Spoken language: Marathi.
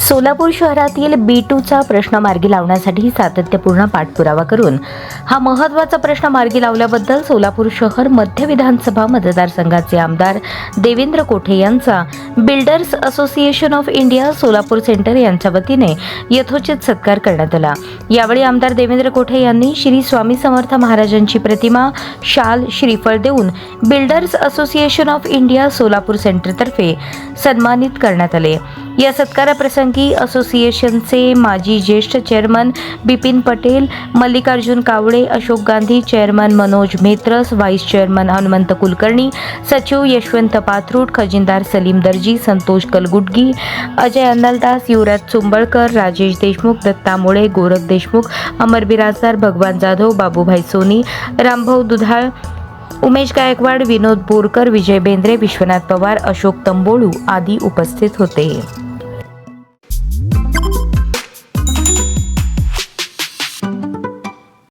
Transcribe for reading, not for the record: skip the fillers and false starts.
सोलापूर शहरातील B2चा प्रश्न मार्गी लावण्यासाठी सातत्यपूर्ण पाठपुरावा करून हा महत्त्वाचा प्रश्न मार्गी लावल्याबद्दल सोलापूर शहर मध्य विधानसभा मतदारसंघाचे आमदार देवेंद्र कोठे यांचा builders association of India Solapur centre यांच्या वतीने यथोचित सत्कार करण्यात आला। यावेळी आमदार देवेंद्र कोठे यांनी श्री स्वामी समर्थ महाराजांची प्रतिमा, शाल, श्रीफळ देऊन builders association of India Solapur सेंटरतर्फे सन्मानित करण्यात आले। या सत्काराप्रसंगी असोसिएशनचे माजी ज्येष्ठ chairman Bipin Patel, Mallikarjun Kawale, Ashok Gandhi, chairman Manoj Metras, vice chairman Hanumant Kulkarni, सचिव यशवंत पाथरूट, खजिनदार सलीम दर्जी, संतोष कलगुटगी, अजय अन्नलदास, युवराज चुंबळकर, राजेश देशमुख, दत्ता मोळे, गोरख देशमुख, अमर बिराजदार, भगवान जाधव, बाबूभाई सोनी, रामभाऊ दुधाळ, उमेश गायकवाड, विनोद बोरकर, विजय बेंद्रे, विश्वनाथ पवार, अशोक तंबोळू आदी उपस्थित होते।